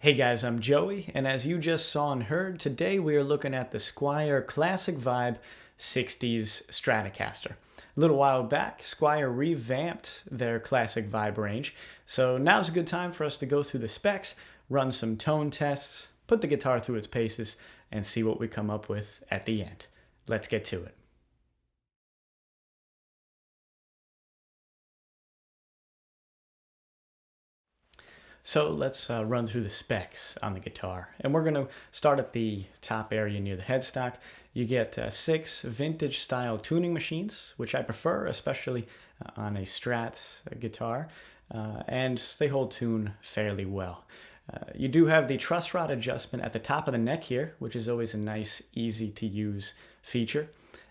Hey guys, I'm Joey, and as you just saw and heard, today we are looking at the Squier Classic Vibe 60s Stratocaster. A little while back, Squier revamped their Classic Vibe range, so now's a good time for us to go through the specs, run some tone tests, put the guitar through its paces, and see what we come up with at the end. Let's get to it. So let's run through the specs on the guitar. And we're going to start at the top area near the headstock. You get 6 vintage style tuning machines, which I prefer, especially on a Strat guitar. And they hold tune fairly well. You do have the truss rod adjustment at the top of the neck here, which is always a nice, easy to use feature.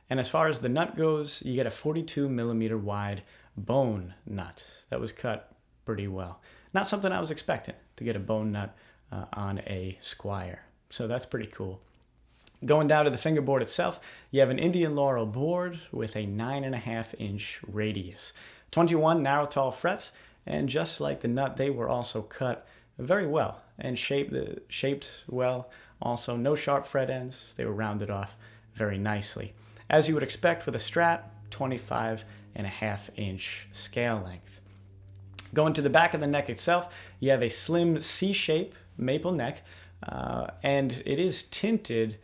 And as far as the nut goes, you get a 42mm wide bone nut that was cut pretty well. Not something I was expecting, to get a bone nut on a Squier. So that's pretty cool. Going down to the fingerboard itself, you have an Indian Laurel board with a 9.5-inch radius. 21 narrow tall frets, and just like the nut, they were also cut very well and shaped well. Also, no sharp fret ends. They were rounded off very nicely. As you would expect with a Strat, 25.5-inch scale length. Going to the back of the neck itself, you have a slim C-shape maple neck, and it is tinted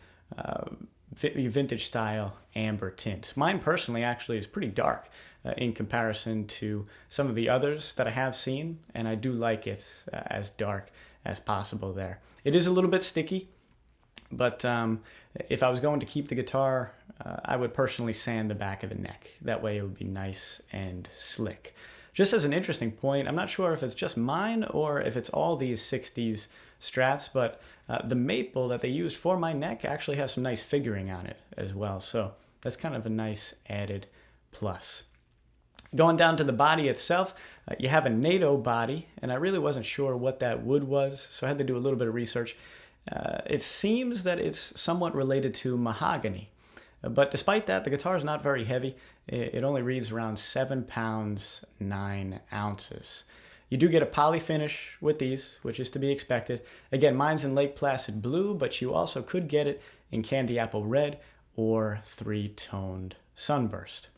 vintage style amber tint. Mine personally actually is pretty dark in comparison to some of the others that I have seen, and I do like it as dark as possible there. It is a little bit sticky, but if I was going to keep the guitar, I would personally sand the back of the neck. That way it would be nice and slick. Just as an interesting point, I'm not sure if it's just mine or if it's all these 60s Strats, but the maple that they used for my neck actually has some nice figuring on it as well. So that's kind of a nice added plus. Going down to the body itself, you have a NATO body, and I really wasn't sure what that wood was, so I had to do a little bit of research. It seems that it's somewhat related to mahogany. But despite that, the guitar is not very heavy. It only reads around 7 pounds, 9 ounces. You do get a poly finish with these, which is to be expected. Again, mine's in Lake Placid Blue, but you also could get it in Candy Apple Red or 3-toned Sunburst.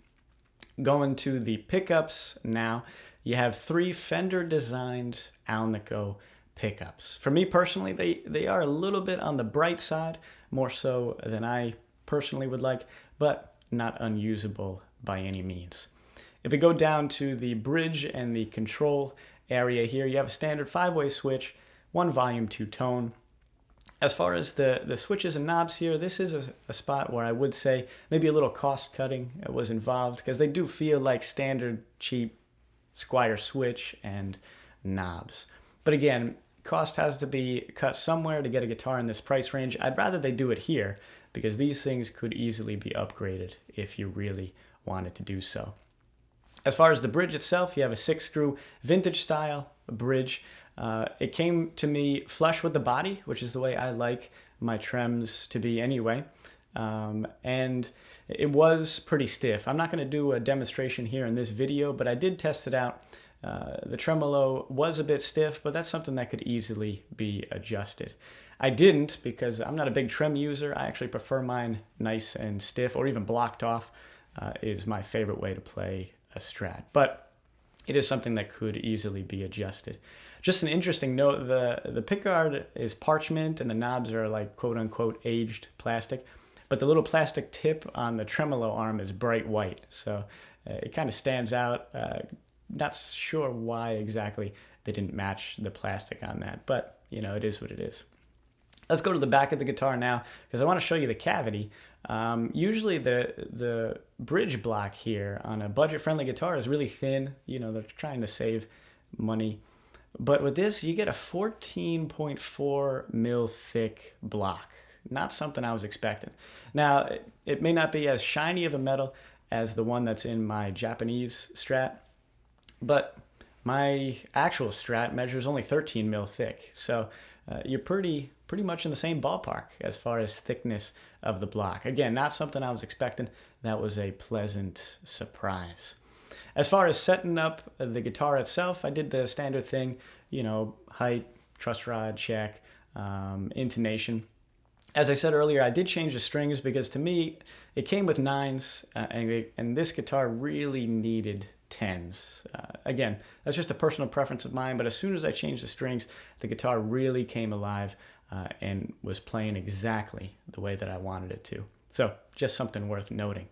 Going to the pickups now, you have 3 Fender-designed Alnico pickups. For me personally, they are a little bit on the bright side, more so than I personally would like, but not unusable by any means. If we go down to the bridge and the control area here, you have a standard 5-way switch, 1 volume, 2 tone. As far as the switches and knobs here, this is a spot where I would say maybe a little cost cutting was involved, because they do feel like standard cheap Squier switch and knobs. But again, cost has to be cut somewhere to get a guitar in this price range. I'd rather they do it here, because these things could easily be upgraded if you really wanted to do so. As far as the bridge itself, you have a 6-screw vintage style bridge. It came to me flush with the body, which is the way I like my trems to be anyway. And it was pretty stiff. I'm not going to do a demonstration here in this video, but I did test it out. The tremolo was a bit stiff, but that's something that could easily be adjusted. I didn't, because I'm not a big trem user. I actually prefer mine nice and stiff, or even blocked off is my favorite way to play a Strat. But it is something that could easily be adjusted. Just an interesting note, the pickguard is parchment and the knobs are like quote-unquote aged plastic, but the little plastic tip on the tremolo arm is bright white, so it kind of stands out. Not sure why exactly they didn't match the plastic on that, but you know, it is what it is. Let's go to the back of the guitar now, because I want to show you the cavity. Usually the bridge block here on a budget-friendly guitar is really thin. You know, they're trying to save money. But with this, you get a 14.4 mil thick block. Not something I was expecting. Now, it may not be as shiny of a metal as the one that's in my Japanese Strat, but my actual Strat measures only 13 mil thick. So you're pretty much in the same ballpark as far as thickness of the block. Again, not something I was expecting. That was a pleasant surprise. As far as setting up the guitar itself, I did the standard thing, you know, height, truss rod check, intonation. As I said earlier, I did change the strings because to me, it came with 9s, and this guitar really needed 10s. Again, that's just a personal preference of mine, but as soon as I changed the strings, the guitar really came alive and was playing exactly the way that I wanted it to. So just something worth noting.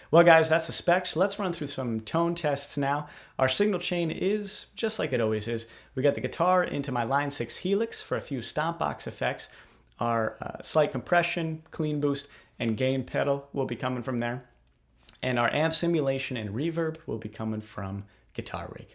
Well, guys, that's the specs. Let's run through some tone tests now. Our signal chain is just like it always is. We got the guitar into my Line 6 Helix for a few stomp box effects. Our slight compression, clean boost, and gain pedal will be coming from there. And our amp simulation and reverb will be coming from Guitar Rig.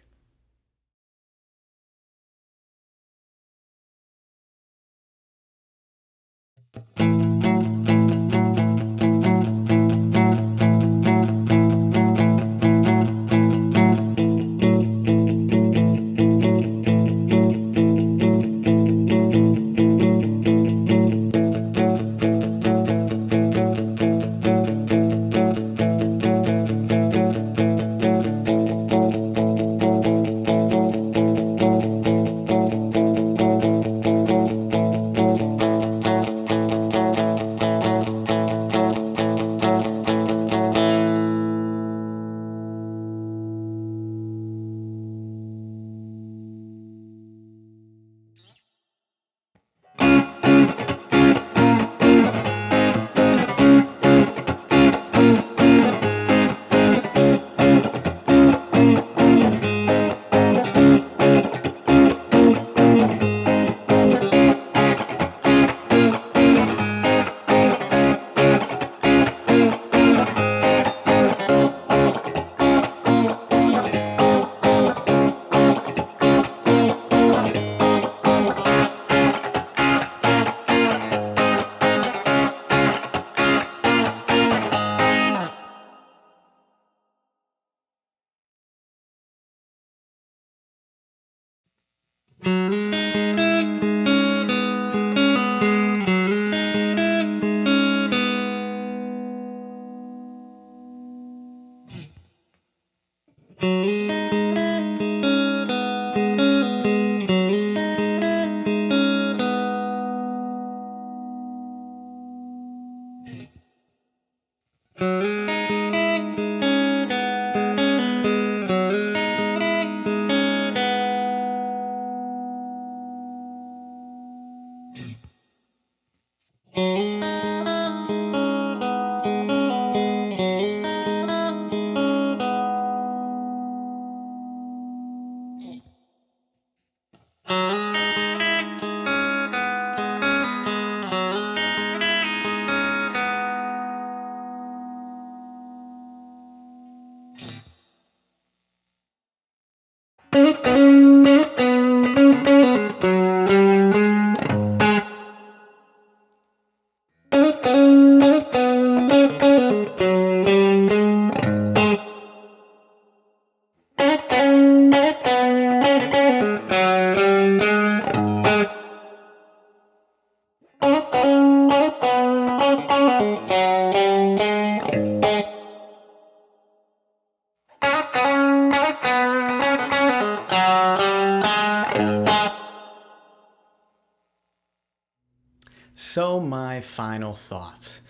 So my final thoughts.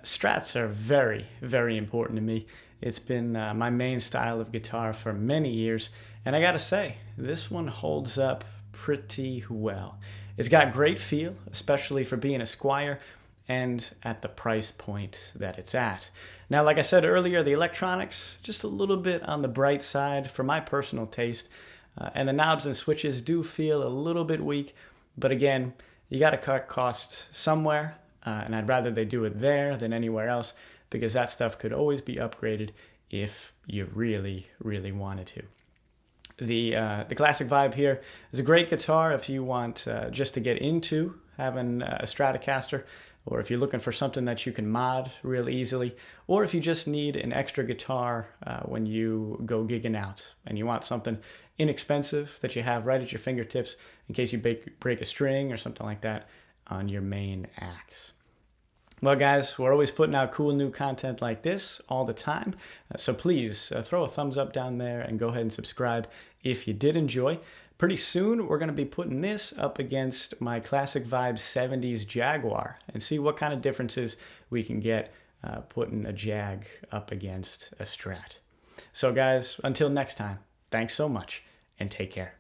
Strats are very, very important to me. It's been my main style of guitar for many years, and I gotta say, this one holds up pretty well. It's got great feel, especially for being a Squier, and at the price point that it's at. Now, like I said earlier, the electronics, just a little bit on the bright side for my personal taste, and the knobs and switches do feel a little bit weak, but again, you got to cut costs somewhere, and I'd rather they do it there than anywhere else because that stuff could always be upgraded if you really, really wanted to. The Classic Vibe here is a great guitar if you want just to get into having a Stratocaster, or if you're looking for something that you can mod real easily, or if you just need an extra guitar when you go gigging out and you want something inexpensive that you have right at your fingertips in case you break a string or something like that on your main axe. Well, guys, we're always putting out cool new content like this all the time. So please throw a thumbs up down there and go ahead and subscribe if you did enjoy. Pretty soon, we're going to be putting this up against my Classic Vibe 70s Jaguar and see what kind of differences we can get putting a Jag up against a Strat. So guys, until next time, thanks so much and take care.